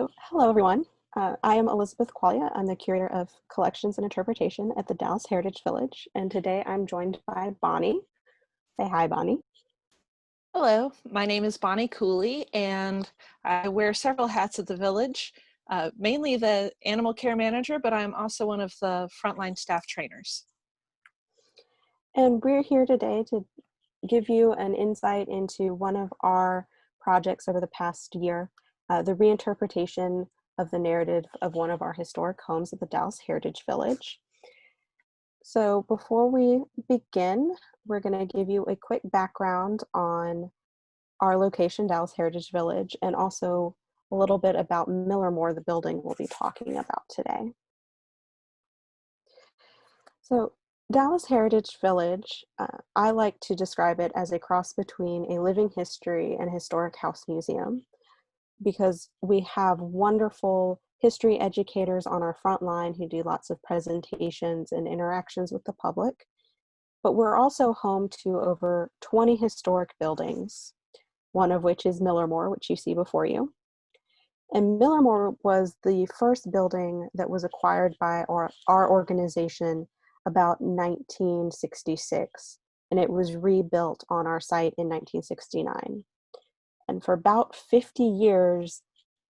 Hello everyone. I am Elizabeth Qualia. I'm the curator of collections and interpretation at the Dallas Heritage Village, and today I'm joined by Bonnie. Say hi, Bonnie. Hello, my name is Bonnie Cooley, and I wear several hats at the village, mainly the animal care manager, but I'm also one of the frontline staff trainers. And we're here today to give you an insight into one of our projects over the past year, the reinterpretation of the narrative of one of our historic homes at the Dallas Heritage Village. So before we begin, we're going to give you a quick background on our location, Dallas Heritage Village, and also a little bit about Millermore, the building we'll be talking about today. So Dallas Heritage Village, I like to describe it as a cross between a living history and historic house museum, because we have wonderful history educators on our front line who do lots of presentations and interactions with the public. But we're also home to over 20 historic buildings, one of which is Millermore, which you see before you. And Millermore was the first building that was acquired by our organization about 1966, and it was rebuilt on our site in 1969. And for about 50 years,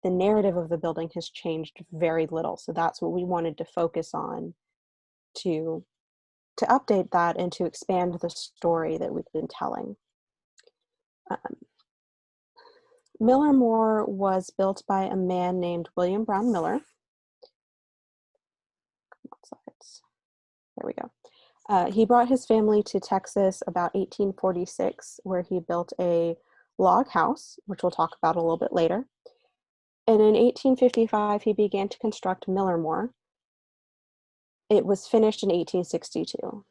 the narrative of the building has changed very little. So that's what we wanted to focus on to update that and to expand the story that we've been telling. Millermore was built by a man named William Brown Miller. There we go. He brought his family to Texas about 1846, where he built a log house, which we'll talk about a little bit later. And in 1855, he began to construct Millermore. It was finished in 1862.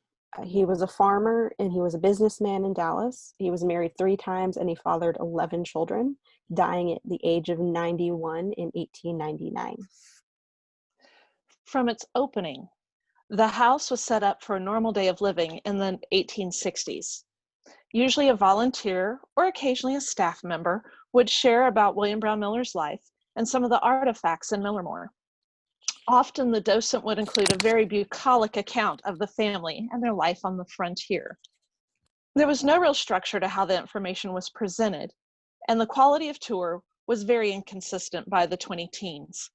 He was a farmer and he was a businessman in Dallas. He was married 3 times and he fathered 11 children, dying at the age of 91 in 1899. From its opening, the house was set up for a normal day of living in the 1860s. Usually a volunteer or occasionally a staff member would share about William Brown Miller's life and some of the artifacts in Millermore. Often the docent would include a very bucolic account of the family and their life on the frontier. There was no real structure to how the information was presented, and the quality of tour was very inconsistent by the 20-teens.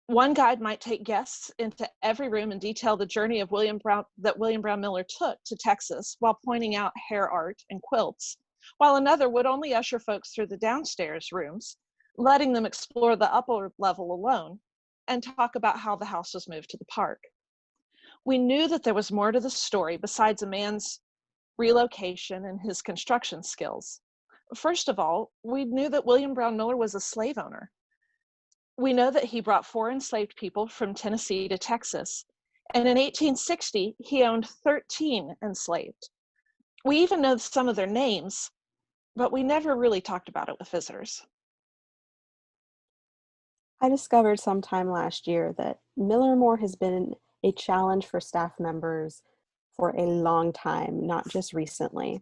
One guide might take guests into every room and detail the journey of William Brown Miller took to Texas while pointing out hair art and quilts, while another would only usher folks through the downstairs rooms, letting them explore the upper level alone and talk about how the house was moved to the park. We knew that there was more to the story besides a man's relocation and his construction skills. First of all, we knew that William Brown Miller was a slave owner. We know that he brought 4 enslaved people from Tennessee to Texas, and in 1860, he owned 13 enslaved. We even know some of their names, but we never really talked about it with visitors. I discovered sometime last year that Millermore has been a challenge for staff members for a long time, not just recently.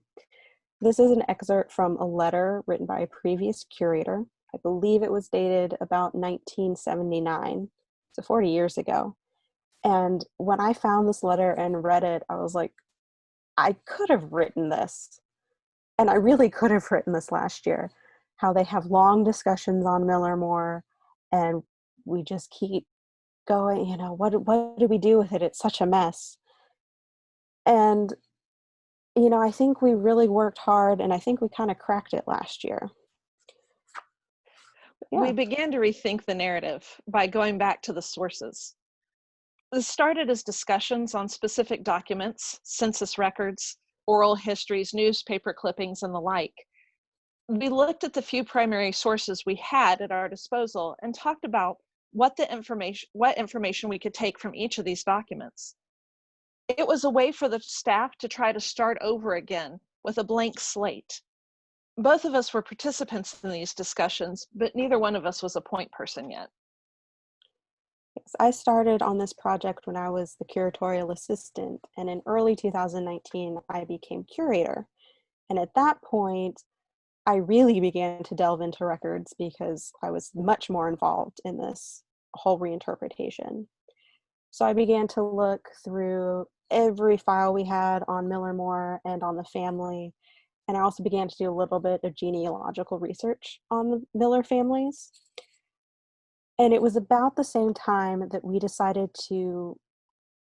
This is an excerpt from a letter written by a previous curator. I believe it was dated about 1979, so 40 years ago. And when I found this letter and read it, I was like, I could have written this. And I really could have written this last year, how they have long discussions on Millermore and we just keep going, what do we do with it? It's such a mess. And, I think we really worked hard and I think we kind of cracked it last year. Yeah. We began to rethink the narrative by going back to the sources. This started as discussions on specific documents, census records, oral histories, newspaper clippings, and the like. We looked at the few primary sources we had at our disposal and talked about what information we could take from each of these documents. It was a way for the staff to try to start over again with a blank slate. Both of us were participants in these discussions, but neither one of us was a point person yet. Yes, I started on this project when I was the curatorial assistant, and in early 2019, I became curator. And at that point, I really began to delve into records because I was much more involved in this whole reinterpretation. So I began to look through every file we had on Millermore and on the family. And I also began to do a little bit of genealogical research on the Miller families. And it was about the same time that we decided to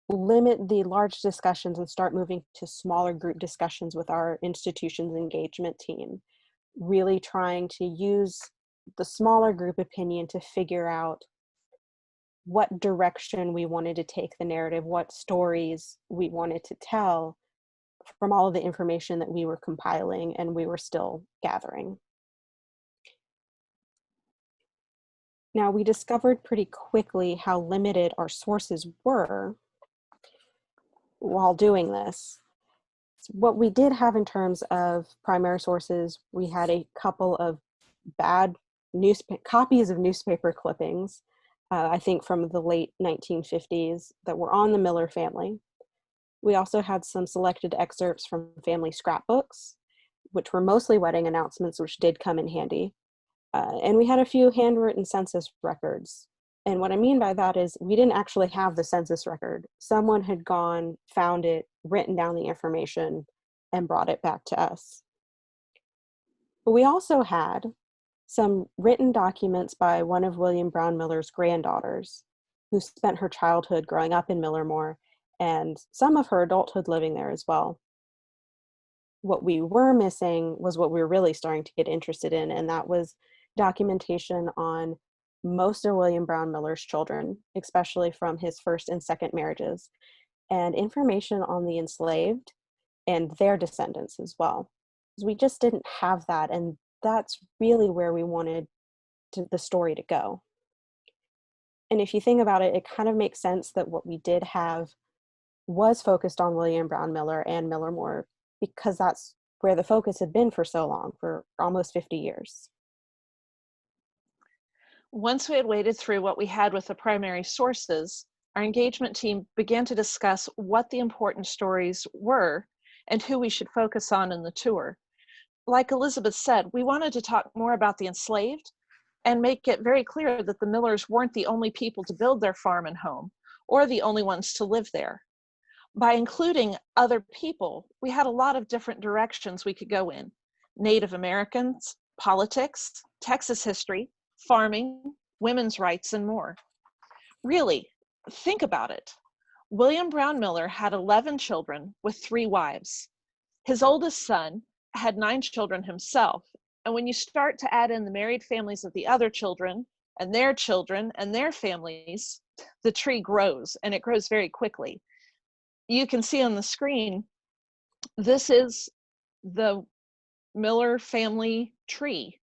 limit the large discussions and start moving to smaller group discussions with our institution's engagement team, really trying to use the smaller group opinion to figure out what direction we wanted to take the narrative, what stories we wanted to tell from all of the information that we were compiling and we were still gathering. Now, we discovered pretty quickly how limited our sources were while doing this. What we did have in terms of primary sources, we had a couple of bad copies of newspaper clippings, I think from the late 1950s, that were on the Miller family. We also had some selected excerpts from family scrapbooks, which were mostly wedding announcements, which did come in handy. And we had a few handwritten census records. And what I mean by that is we didn't actually have the census record. Someone had gone, found it, written down the information, and brought it back to us. But we also had some written documents by one of William Brown Miller's granddaughters, who spent her childhood growing up in Millermore and some of her adulthood living there as well. What we were missing was what we were really starting to get interested in, and that was documentation on most of William Brown Miller's children, especially from his first and second marriages, and information on the enslaved and their descendants as well. Because we just didn't have that, and that's really where we wanted the story to go. And if you think about it, it kind of makes sense that what we did have was focused on William Brown Miller and Millermore, because that's where the focus had been for so long, for almost 50 years. Once we had waded through what we had with the primary sources, our engagement team began to discuss what the important stories were and who we should focus on in the tour. Like Elizabeth said, we wanted to talk more about the enslaved and make it very clear that the Millers weren't the only people to build their farm and home, or the only ones to live there. By including other people, we had a lot of different directions we could go in: Native Americans, politics, Texas history, farming, women's rights, and more. Really, think about it. William Brown Miller had 11 children with 3 wives. His oldest son had 9 children himself, and when you start to add in the married families of the other children and their families, the tree grows, and it grows very quickly. You can see on the screen, this is the Miller family tree.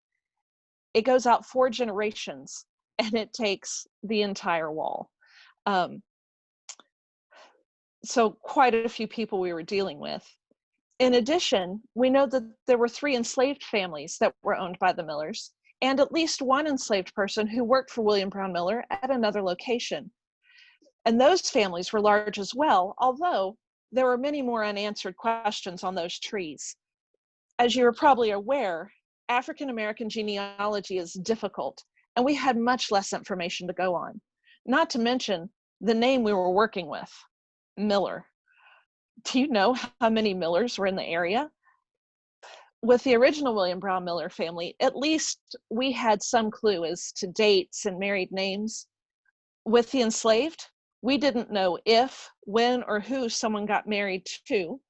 It goes out 4 generations, and it takes the entire wall. So quite a few people we were dealing with. In addition, we know that there were 3 enslaved families that were owned by the Millers, and at least 1 enslaved person who worked for William Brown Miller at another location. And those families were large as well, although there were many more unanswered questions on those trees. As you are probably aware, African American genealogy is difficult, and we had much less information to go on. Not to mention the name we were working with, Miller. Do you know how many Millers were in the area? With the original William Brown Miller family, at least we had some clue as to dates and married names. With the enslaved, we didn't know if, when, or who someone got married to.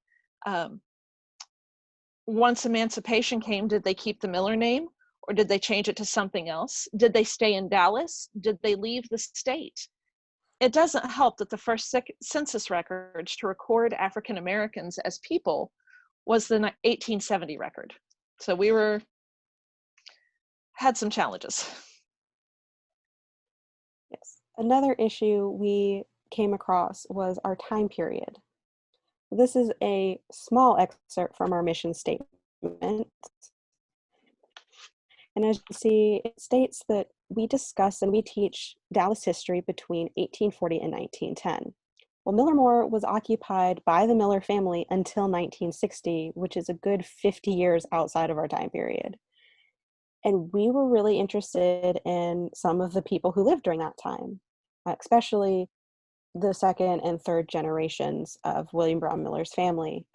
Once emancipation came, did they keep the Miller name, or did they change it to something else? Did they stay in Dallas? Did they leave the state? It doesn't help that the first census records to record African Americans as people was the 1870 record. So we had some challenges. Yes. Another issue we came across was our time period. This is a small excerpt from our mission statement. And as you see, it states that we discuss and we teach Dallas history between 1840 and 1910. Well, Millermore was occupied by the Miller family until 1960, which is a good 50 years outside of our time period. And we were really interested in some of the people who lived during that time, especially the second and third generations of William Brown Miller's family,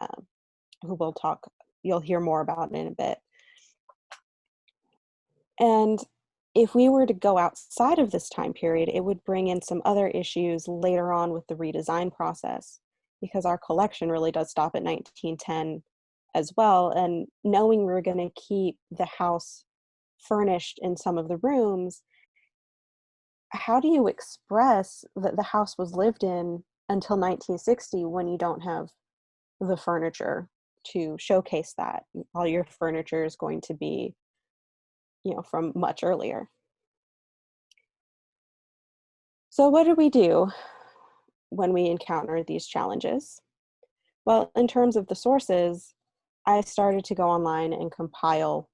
who you'll hear more about in a bit. And if we were to go outside of this time period, it would bring in some other issues later on with the redesign process, because our collection really does stop at 1910 as well. And knowing we're going to keep the house furnished in some of the rooms, how do you express that the house was lived in until 1960 when you don't have the furniture to showcase that? All your furniture is going to be, from much earlier. So what do we do when we encounter these challenges? Well, in terms of the sources, I started to go online and compile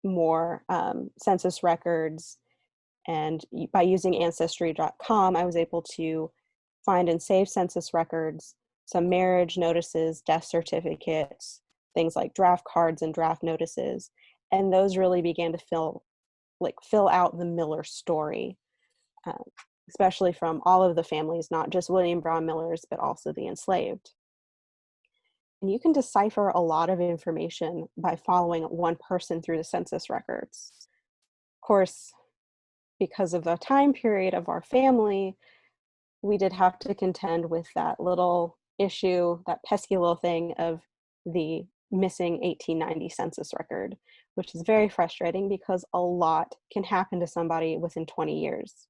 more census records. And by using Ancestry.com, I was able to find and save census records, some marriage notices, death certificates, things like draft cards and draft notices. And those really began to fill out the Miller story, especially from all of the families, not just William Brown Miller's, but also the enslaved. And you can decipher a lot of information by following one person through the census records. Of course, because of the time period of our family, we did have to contend with that little issue, that pesky little thing of the missing 1890 census record, which is very frustrating because a lot can happen to somebody within 20 years.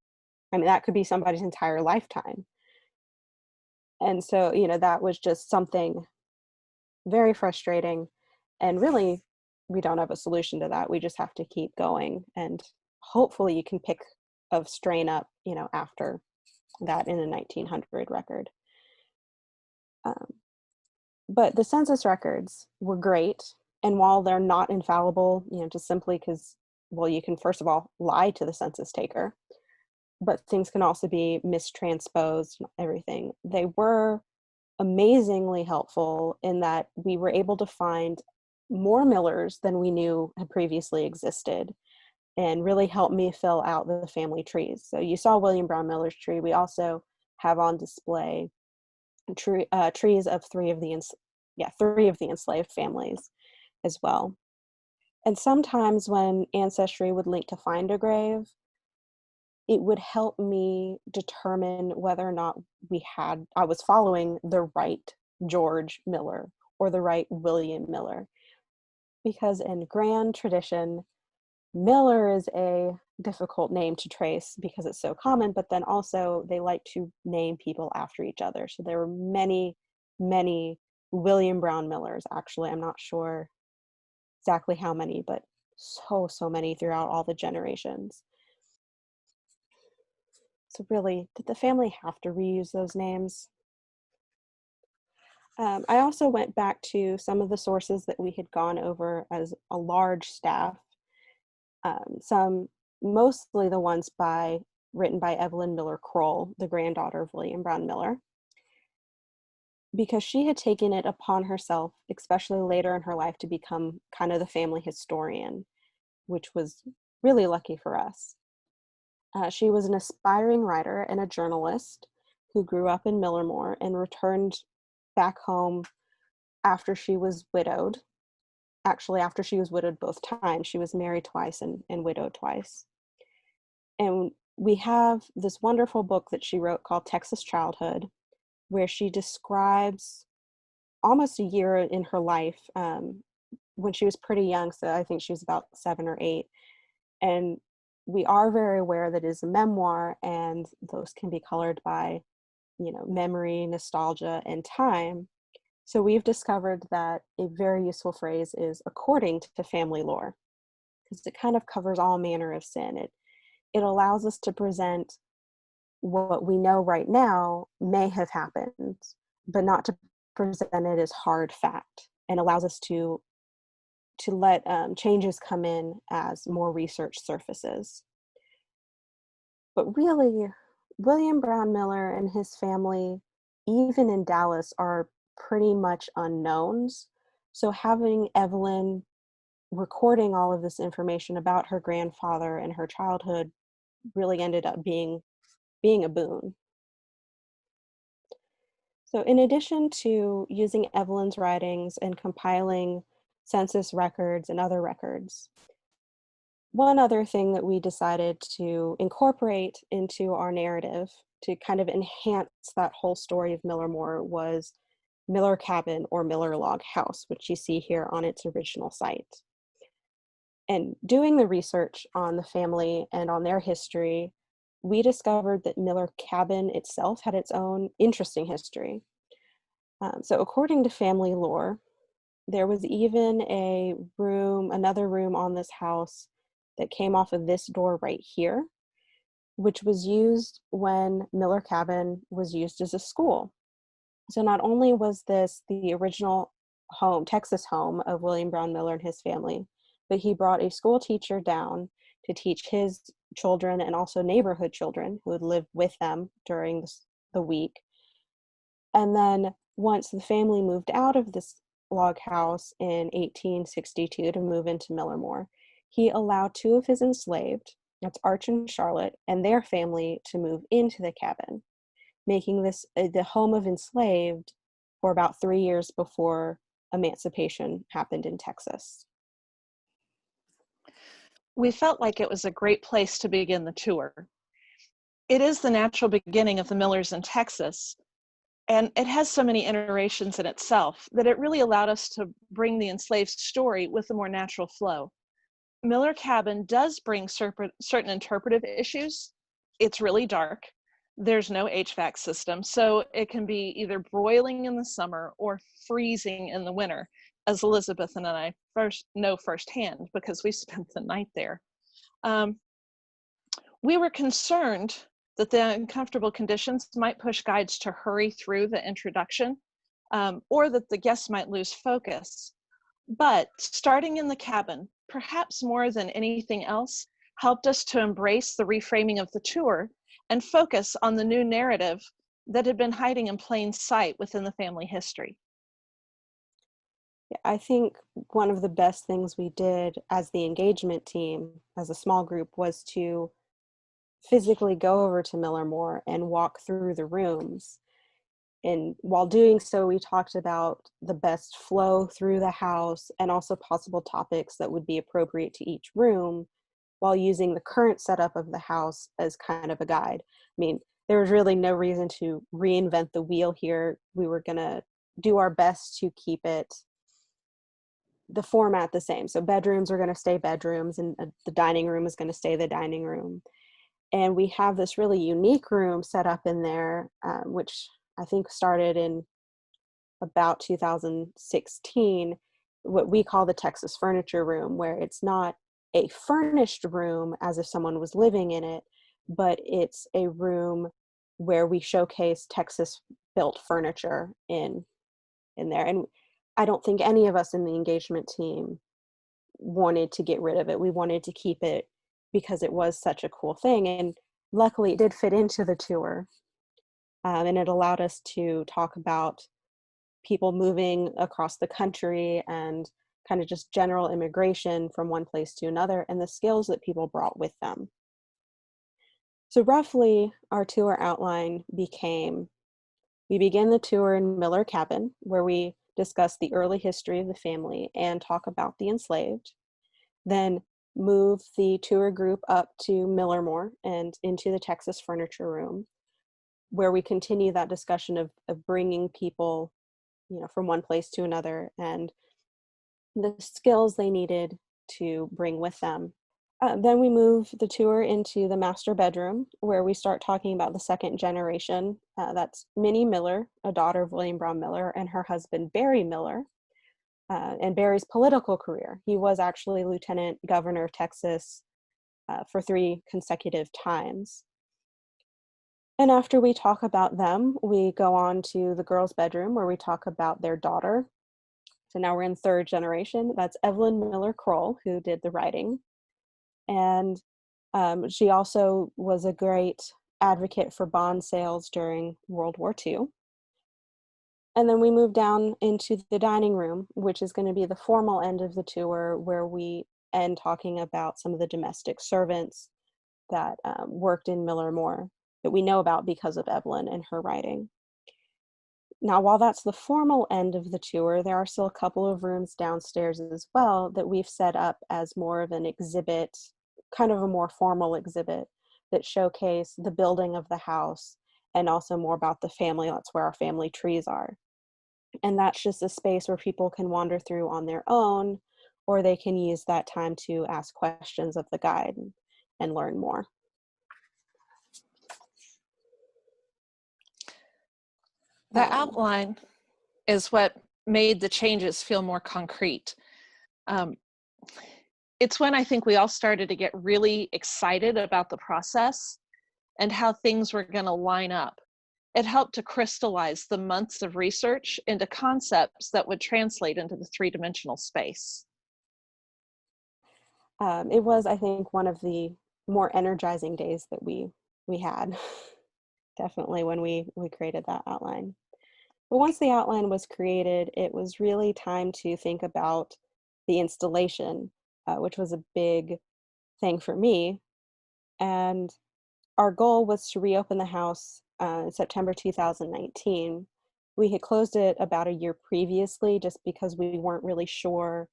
I mean, that could be somebody's entire lifetime. And so, that was just something very frustrating. And really, we don't have a solution to that. We just have to keep going. And hopefully you can pick a strain up, after that in a 1900 record. But the census records were great. And while they're not infallible, just simply because, well, you can first of all lie to the census taker, but things can also be mistransposed, everything. They were amazingly helpful in that we were able to find more Millers than we knew had previously existed, and really helped me fill out the family trees. So you saw William Brown Miller's tree. We also have on display trees of three of the enslaved families as well. And sometimes when Ancestry would link to find a grave, it would help me determine whether or not I was following the right George Miller or the right William Miller. Because in grand tradition, Miller is a difficult name to trace because it's so common, but then also they like to name people after each other. So there were many, many William Brown Millers. Actually, I'm not sure exactly how many, but so many throughout all the generations. So really, did the family have to reuse those names? I also went back to some of the sources that we had gone over as a large staff. Mostly the ones written by Evelyn Miller Kroll, the granddaughter of William Brown Miller, because she had taken it upon herself, especially later in her life, to become kind of the family historian, which was really lucky for us. She was an aspiring writer and a journalist who grew up in Millermore and returned back home after she was widowed. Actually, after she was widowed both times. She was married twice and widowed twice. And we have this wonderful book that she wrote called Texas Childhood, where she describes almost a year in her life when she was pretty young. So I think she was about 7 or 8. And we are very aware that it is a memoir, and those can be colored by, memory, nostalgia, and time. So we've discovered that a very useful phrase is according to family lore, because it kind of covers all manner of sin. It allows us to present what we know right now may have happened, but not to present it as hard fact, and allows us to let changes come in as more research surfaces. But really, William Brown Miller and his family, even in Dallas, are pretty much unknowns. So having Evelyn recording all of this information about her grandfather and her childhood really ended up being a boon. So in addition to using Evelyn's writings and compiling census records and other records, one other thing that we decided to incorporate into our narrative to kind of enhance that whole story of Millermore was Miller Cabin or Miller Log House, which you see here on its original site. And doing the research on the family and on their history, we discovered that Miller Cabin itself had its own interesting history. So according to family lore, there was even another room on this house that came off of this door right here, which was used when Miller Cabin was used as a school. So not only was this the original home, Texas home of William Brown Miller and his family, but he brought a school teacher down to teach his children and also neighborhood children who would live with them during the week. And then once the family moved out of this log house in 1862 to move into Millermore, he allowed two of his enslaved, that's Arch and Charlotte, and their family to move into the cabin, making this the home of enslaved for about 3 years before emancipation happened in Texas. We felt like it was a great place to begin the tour. It is the natural beginning of the Millers in Texas, and it has so many iterations in itself that it really allowed us to bring the enslaved story with a more natural flow. Miller Cabin does bring certain interpretive issues. It's really dark. There's no HVAC system, so it can be either broiling in the summer or freezing in the winter, as Elizabeth and I know firsthand because we spent the night there. We were concerned that the uncomfortable conditions might push guides to hurry through the introduction, or that the guests might lose focus. But starting in the cabin, perhaps more than anything else, helped us to embrace the reframing of the tour and focus on the new narrative that had been hiding in plain sight within the family history. I think one of the best things we did as the engagement team, as a small group, was to physically go over to Millermore and walk through the rooms. And while doing so, we talked about the best flow through the house and also possible topics that would be appropriate to each room while using the current setup of the house as kind of a guide. I mean, there was really no reason to reinvent the wheel here. We were going to do our best to keep the format the same. So bedrooms are going to stay bedrooms, and the dining room is going to stay the dining room. And we have this really unique room set up in there, which I think started in about 2016, what we call the Texas furniture room, where it's not a furnished room as if someone was living in it, but it's a room where we showcase Texas built furniture in there. And I don't think any of us in the engagement team wanted to get rid of it. We wanted to keep it because it was such a cool thing. And luckily it did fit into the tour. And it allowed us to talk about people moving across the country and kind of just general immigration from one place to another and the skills that people brought with them. So roughly our tour outline became, we begin the tour in Miller Cabin, where we discuss the early history of the family and talk about the enslaved, then move the tour group up to Millermore and into the Texas furniture room, where we continue that discussion of bringing people, from one place to another and the skills they needed to bring with them. Then we move the tour into the master bedroom, where we start talking about the second generation. That's Minnie Miller, a daughter of William Brown Miller, and her husband, Barry Miller, and Barry's political career. He was actually Lieutenant Governor of Texas for 3 consecutive times. And after we talk about them, we go on to the girls' bedroom, where we talk about their daughter. So now we're in third generation. That's Evelyn Miller Kroll, who did the writing. And she also was a great advocate for bond sales during World War II. And then we move down into the dining room, which is going to be the formal end of the tour, where we end talking about some of the domestic servants that worked in Millermore that we know about because of Evelyn and her writing. Now, while that's the formal end of the tour, there are still a couple of rooms downstairs as well that we've set up as more of an exhibit, kind of a more formal exhibit that showcase the building of the house and also more about the family. That's where our family trees are. And that's just a space where people can wander through on their own, or they can use that time to ask questions of the guide and learn more. The outline is what made the changes feel more concrete. It's when I think we all started to get really excited about the process and how things were going to line up. It helped to crystallize the months of research into concepts that would translate into the three-dimensional space. It was, I think, one of the more energizing days that we had, definitely, when we created that outline. But once the outline was created, it was really time to think about the installation, which was a big thing for me. And our goal was to reopen the house in September 2019. We had closed it about a year previously just because we weren't really sure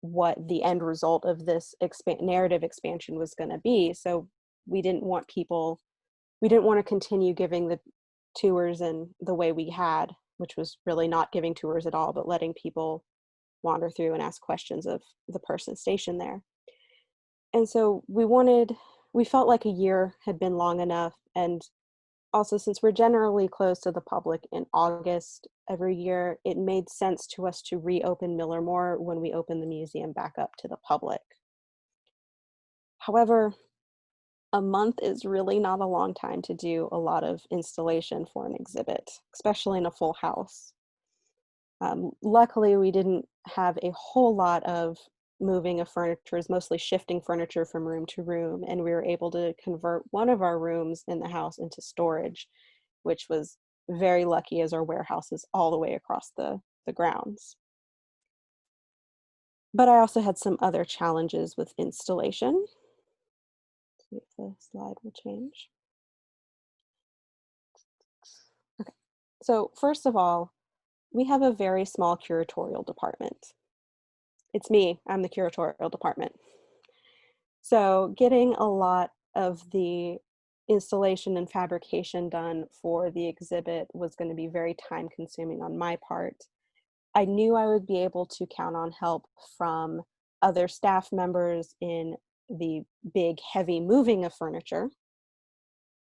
what the end result of this narrative expansion was going to be. So we didn't want to continue giving the tours in the way we had, which was really not giving tours at all, but letting people wander through and ask questions of the person stationed there. And so we felt like a year had been long enough. And also, since we're generally closed to the public in August every year, it made sense to us to reopen Millermore when we open the museum back up to the public. However, a month is really not a long time to do a lot of installation for an exhibit, especially in a full house. Luckily, we didn't have a whole lot of moving of furniture, is mostly shifting furniture from room to room, and we were able to convert one of our rooms in the house into storage, which was very lucky as our warehouse is all the way across the grounds. But I also had some other challenges with installation. See if the slide will change. Okay, so first of all, we have a very small curatorial department. It's me, I'm the curatorial department. So getting a lot of the installation and fabrication done for the exhibit was going to be very time consuming on my part. I knew I would be able to count on help from other staff members in the big, heavy moving of furniture,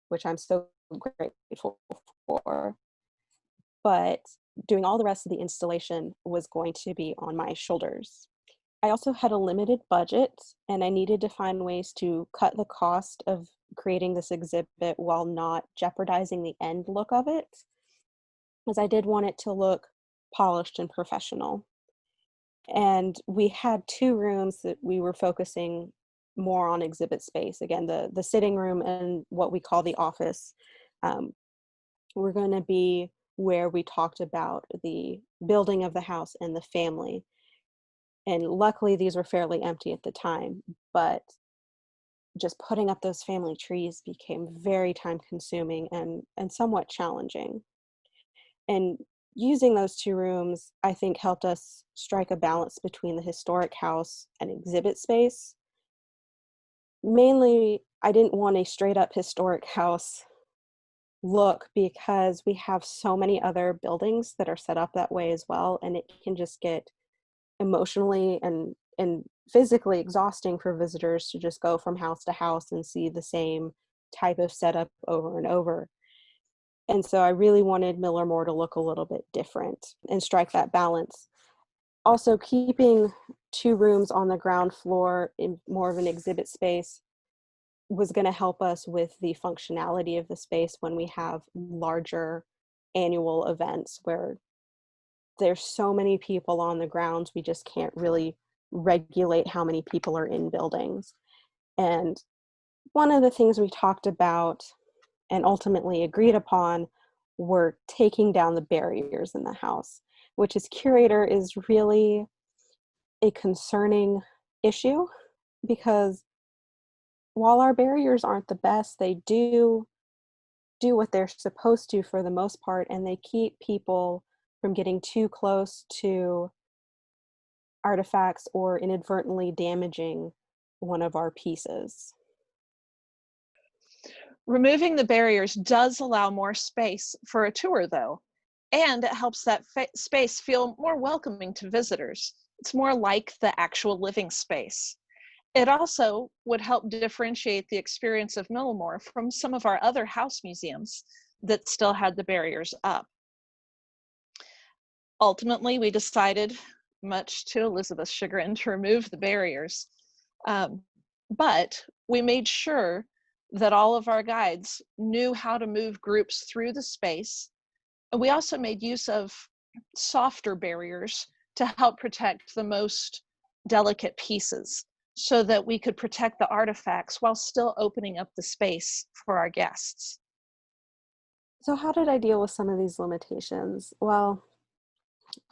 which I'm so grateful for. But doing all the rest of the installation was going to be on my shoulders. I also had a limited budget, and I needed to find ways to cut the cost of creating this exhibit while not jeopardizing the end look of it, as I did want it to look polished and professional. And we had two rooms that we were focusing more on exhibit space. Again, the sitting room and what we call the office were going to be where we talked about the building of the house and the family. And luckily, these were fairly empty at the time, but just putting up those family trees became very time consuming and somewhat challenging. And using those two rooms, I think, helped us strike a balance between the historic house and exhibit space. Mainly, I didn't want a straight up historic house look because we have so many other buildings that are set up that way as well, and it can just get emotionally and physically exhausting for visitors to just go from house to house and see the same type of setup over and over. And so I really wanted Millermore to look a little bit different and strike that balance. Also, keeping two rooms on the ground floor in more of an exhibit space was going to help us with the functionality of the space when we have larger annual events where there's so many people on the grounds, we just can't really regulate how many people are in buildings. And one of the things we talked about and ultimately agreed upon were taking down the barriers in the house, which as curator is really a concerning issue, because while our barriers aren't the best, they do what they're supposed to for the most part, and they keep people from getting too close to artifacts or inadvertently damaging one of our pieces. Removing the barriers does allow more space for a tour, though, and it helps that space feel more welcoming to visitors. It's more like the actual living space. It also would help differentiate the experience of Millermore from some of our other house museums that still had the barriers up. Ultimately, we decided, much to Elizabeth's chagrin, to remove the barriers. But we made sure that all of our guides knew how to move groups through the space. And we also made use of softer barriers to help protect the most delicate pieces so that we could protect the artifacts while still opening up the space for our guests. So how did I deal with some of these limitations? Well,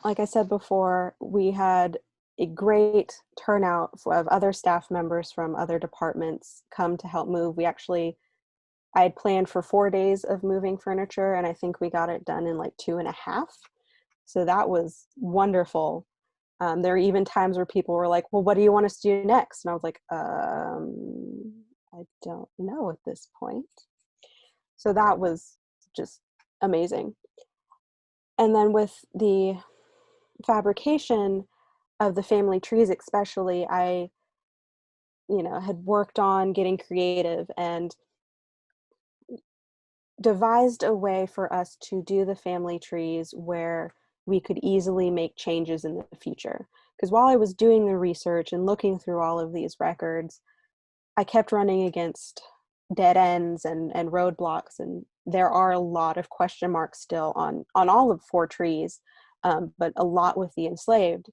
like I said before, we had a great turnout of other staff members from other departments come to help move. I had planned for 4 days of moving furniture, and I think we got it done in like 2.5. So that was wonderful. There were even times where people were like, well, what do you want us to do next? And I was like, I don't know at this point. So that was just amazing. And then with the fabrication of the family trees especially, I had worked on getting creative and devised a way for us to do the family trees where we could easily make changes in the future. Because while I was doing the research and looking through all of these records, I kept running against dead ends and roadblocks, and there are a lot of question marks still on all of 4 trees, but a lot with the enslaved.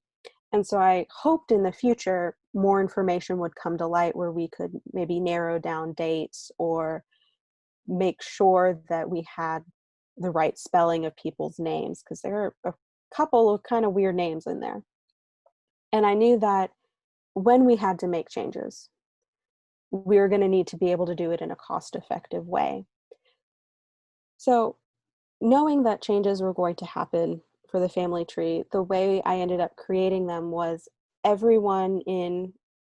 And so I hoped in the future more information would come to light where we could maybe narrow down dates or make sure that we had the right spelling of people's names, because there are a couple of kind of weird names in there. And I knew that when we had to make changes, we were going to need to be able to do it in a cost-effective way. So knowing that changes were going to happen for the family tree, the way I ended up creating them was everyone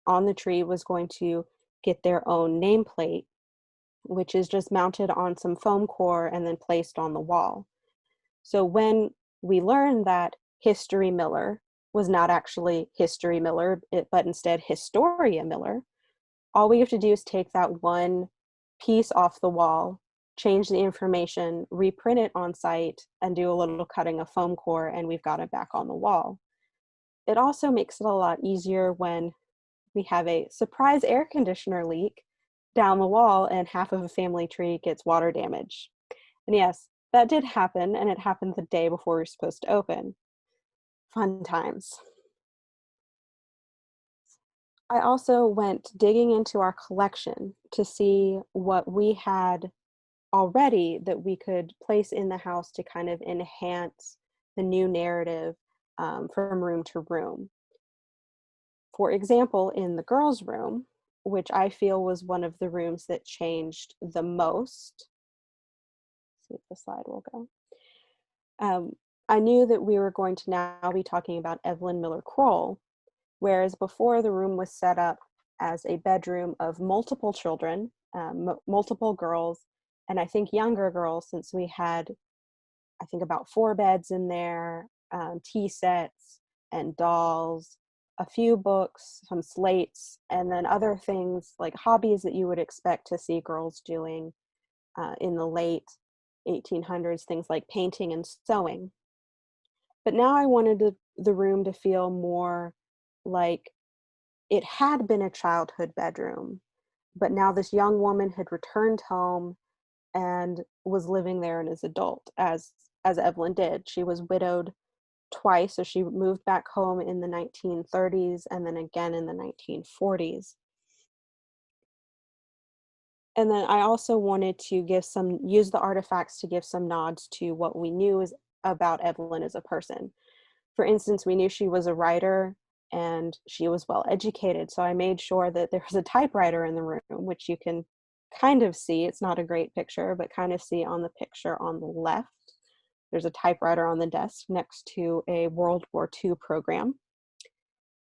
on the tree was going to get their own nameplate, which is just mounted on some foam core and then placed on the wall. So when we learned that History Miller was not actually History Miller, but instead Historia Miller, all we have to do is take that one piece off the wall, change the information, reprint it on site, and do a little cutting of foam core, and we've got it back on the wall. It also makes it a lot easier when we have a surprise air conditioner leak down the wall and half of a family tree gets water damage. And yes, that did happen, and it happened the day before we were supposed to open. Fun times. I also went digging into our collection to see what we had already that we could place in the house to kind of enhance the new narrative from room to room. For example, in the girls' room, which I feel was one of the rooms that changed the most. Let's see if the slide will go. I knew that we were going to now be talking about Evelyn Miller Kroll, whereas before the room was set up as a bedroom of multiple children, multiple girls, and I think younger girls, since we had, I think, about 4 beds in there, tea sets and dolls, a few books, some slates, and then other things like hobbies that you would expect to see girls doing in the late 1800s, things like painting and sewing. But now I wanted the room to feel more like it had been a childhood bedroom, but now this young woman had returned home and was living there as an adult, as Evelyn did. She was widowed twice, so she moved back home in the 1930s and then again in the 1940s. And then I also wanted to use the artifacts to give some nods to what we knew about Evelyn as a person. For instance, we knew she was a writer and she was well educated. So I made sure that there was a typewriter in the room, which you can kind of see. It's not a great picture, but kind of see on the picture on the left. There's a typewriter on the desk next to a World War II program.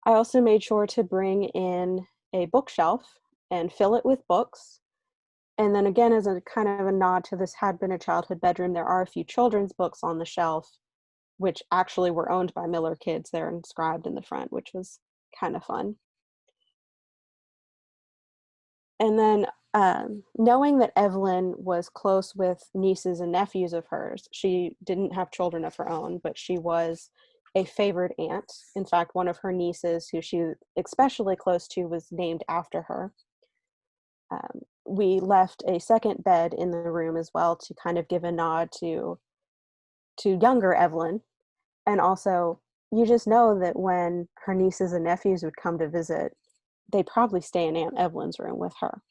I also made sure to bring in a bookshelf and fill it with books. And then again, as a kind of a nod to this had been a childhood bedroom, there are a few children's books on the shelf, which actually were owned by Miller kids. They're inscribed in the front, which was kind of fun. And then knowing that Evelyn was close with nieces and nephews of hers, she didn't have children of her own, but she was a favored aunt. In fact, one of her nieces, who she was especially close to, was named after her. We left a second bed in the room as well to kind of give a nod to younger Evelyn. And also, you just know that when her nieces and nephews would come to visit, they'd probably stay in Aunt Evelyn's room with her.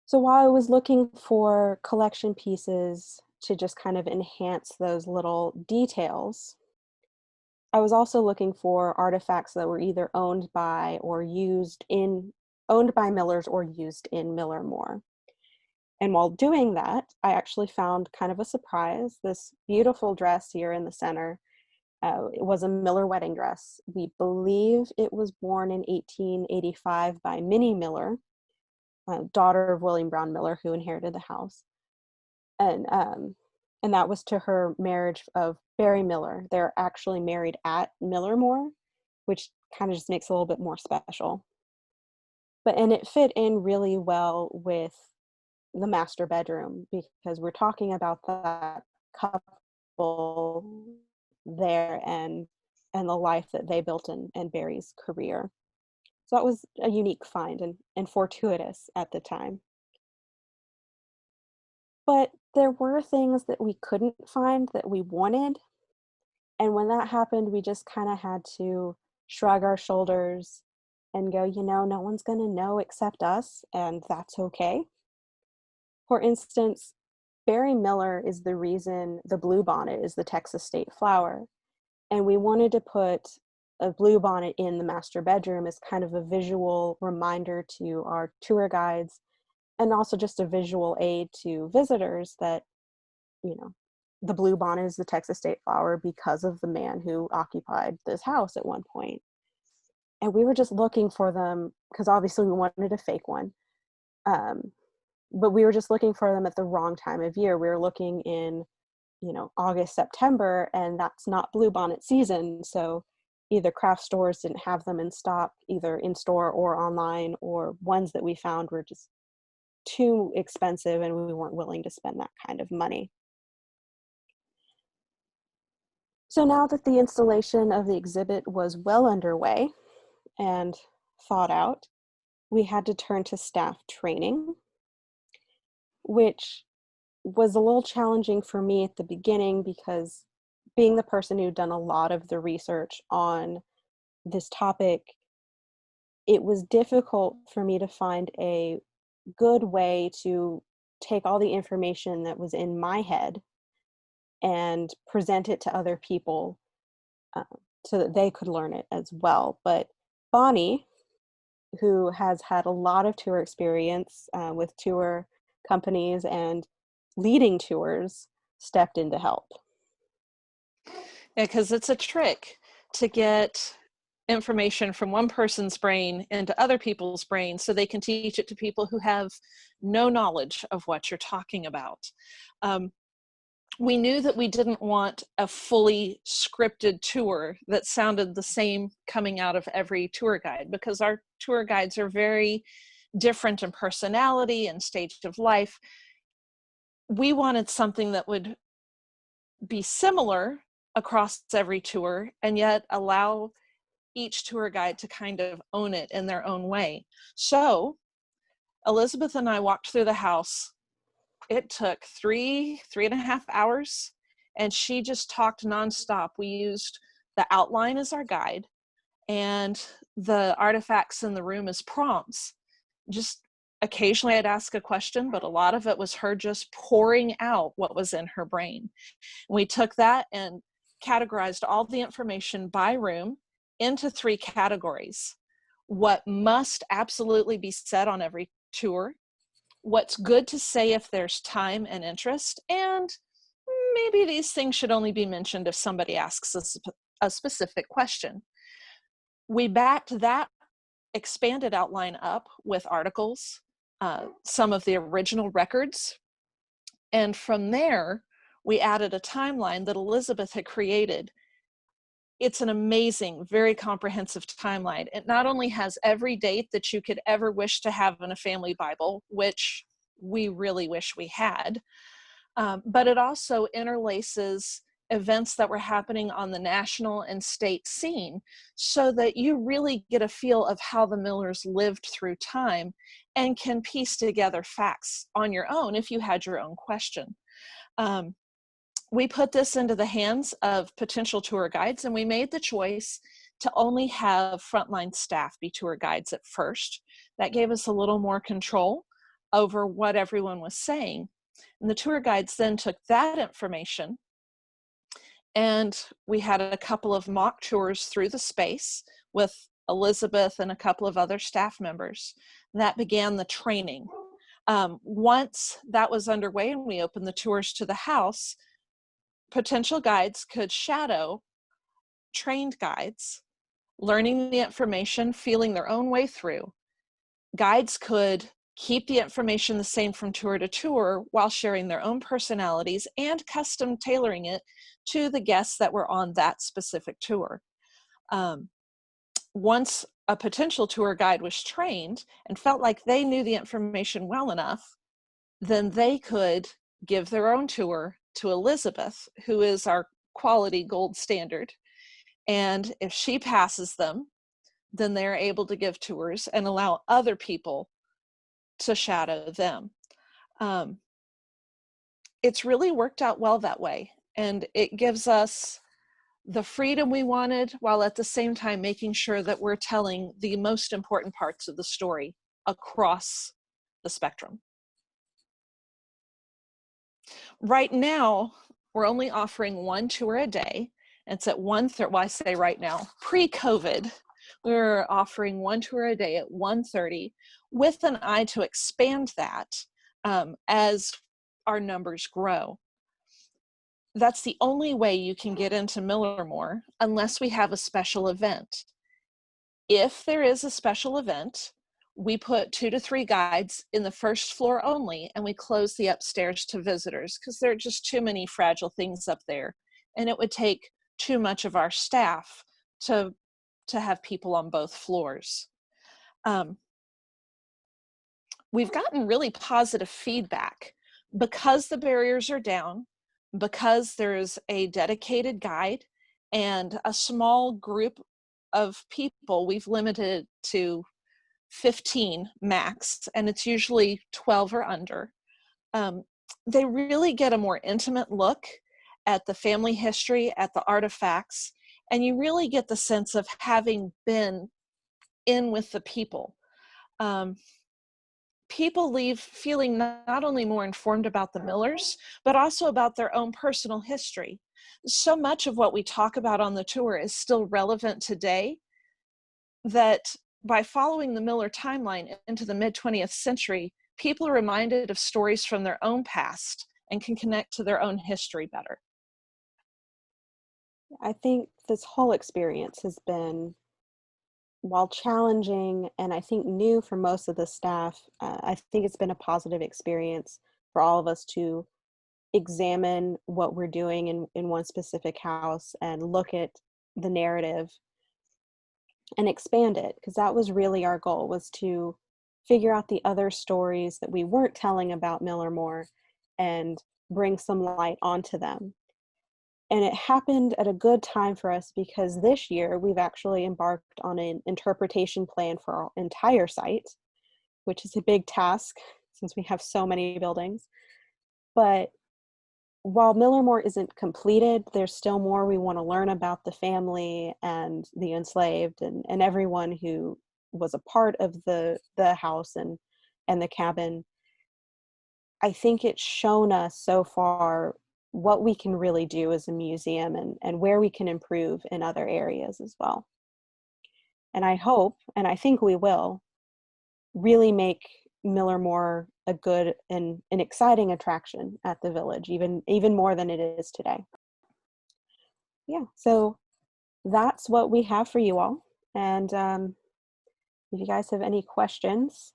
So while I was looking for collection pieces to just kind of enhance those little details, I was also looking for artifacts that were either owned by Millers or used in Millermore. And while doing that, I actually found kind of a surprise. This beautiful dress here in the center, it was a Miller wedding dress. We believe it was worn in 1885 by Minnie Miller, daughter of William Brown Miller, who inherited the house. And that was to her marriage of Barry Miller. They're actually married at Millermore, which kind of just makes it a little bit more special. And it fit in really well with the master bedroom, because we're talking about that couple there and the life that they built in Barry's career. So that was a unique find and fortuitous at the time. But there were things that we couldn't find that we wanted. And when that happened, we just kind of had to shrug our shoulders and go, no one's going to know except us, and that's okay. For instance, Barry Miller is the reason the bluebonnet is the Texas state flower. And we wanted to put a bluebonnet in the master bedroom as kind of a visual reminder to our tour guides, and also just a visual aid to visitors that, the bluebonnet is the Texas state flower because of the man who occupied this house at one point. And we were just looking for them because obviously we wanted a fake one. But we were just looking for them at the wrong time of year. We were looking in, August, September, and that's not bluebonnet season. So either craft stores didn't have them in stock, either in store or online, or ones that we found were just too expensive and we weren't willing to spend that kind of money. So now that the installation of the exhibit was well underway and thought out, we had to turn to staff training, which was a little challenging for me at the beginning because, being the person who'd done a lot of the research on this topic, it was difficult for me to find a good way to take all the information that was in my head and present it to other people uh, so that they could learn it as well. But Bonnie, who has had a lot of tour experience with tour companies and leading tours, stepped in to help. Yeah, because it's a trick to get information from one person's brain into other people's brains so they can teach it to people who have no knowledge of what you're talking about. We knew that we didn't want a fully scripted tour that sounded the same coming out of every tour guide, because our tour guides are very different in personality and stage of life. We wanted something that would be similar across every tour and yet allow each tour guide to kind of own it in their own way. So Elizabeth and I walked through the house. It took three and a half hours, and she just talked nonstop. We used the outline as our guide, and the artifacts in the room as prompts. Just occasionally I'd ask a question, but a lot of it was her just pouring out what was in her brain. We took that and categorized all the information by room into 3 categories. What must absolutely be said on every tour, what's good to say if there's time and interest, and maybe these things should only be mentioned if somebody asks a specific question. We backed that expanded outline up with articles, some of the original records, and from there, we added a timeline that Elizabeth had created. It's an amazing, very comprehensive timeline. It not only has every date that you could ever wish to have in a family Bible, which we really wish we had, but it also interlaces events that were happening on the national and state scene so that you really get a feel of how the Millers lived through time and can piece together facts on your own if you had your own question. We put this into the hands of potential tour guides, and we made the choice to only have frontline staff be tour guides at first. That gave us a little more control over what everyone was saying. And the tour guides then took that information, and we had a couple of mock tours through the space with Elizabeth and a couple of other staff members. That began the training. Once that was underway and we opened the tours to the house, potential guides could shadow trained guides, learning the information, feeling their own way through. Guides could keep the information the same from tour to tour while sharing their own personalities and custom tailoring it to the guests that were on that specific tour. Once a potential tour guide was trained and felt like they knew the information well enough, then they could give their own tour to Elizabeth, who is our quality gold standard. And if she passes them, then they're able to give tours and allow other people to shadow them. It's really worked out well that way. And it gives us the freedom we wanted, while at the same time making sure that we're telling the most important parts of the story across the spectrum. Right now, we're only offering 1 tour a day. It's at 1:30. Well, I say right now, pre-COVID, we're offering 1 tour a day at 1:30 with an eye to expand that as our numbers grow. That's the only way you can get into Millermore unless we have a special event. If there is a special event, we put 2 to 3 guides in the first floor only, and we close the upstairs to visitors because there are just too many fragile things up there, and it would take too much of our staff to have people on both floors. We've gotten really positive feedback because the barriers are down, because there's a dedicated guide and a small group of people. We've limited to 15 max, and it's usually 12 or under. They really get a more intimate look at the family history, at the artifacts, and you really get the sense of having been in with the people. People leave feeling not only more informed about the Millers, but also about their own personal history. So much of what we talk about on the tour is still relevant today, that by following the Miller timeline into the mid-20th century, people are reminded of stories from their own past and can connect to their own history better. I think this whole experience has been, while challenging and I think new for most of the staff, I think it's been a positive experience for all of us to examine what we're doing in one specific house and look at the narrative and expand it, because that was really our goal, was to figure out the other stories that we weren't telling about Millermore and bring some light onto them. And it happened at a good time for us because this year we've actually embarked on an interpretation plan for our entire site, which is a big task since we have so many buildings. But while Millermore isn't completed, there's still more we want to learn about the family and the enslaved and everyone who was a part of the house and the cabin. I think it's shown us so far what we can really do as a museum and where we can improve in other areas as well. And I hope, and I think we will, really make Millermore a good and an exciting attraction at the village, even more than it is today. Yeah, so that's what we have for you all. And if you guys have any questions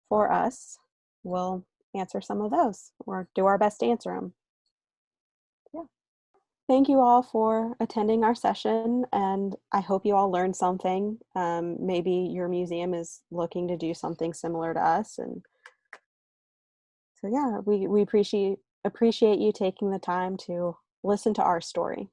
for us, we'll answer some of those or do our best to answer them. Yeah. Thank you all for attending our session, and I hope you all learned something. Maybe your museum is looking to do something similar to us, and so yeah, we appreciate you taking the time to listen to our story.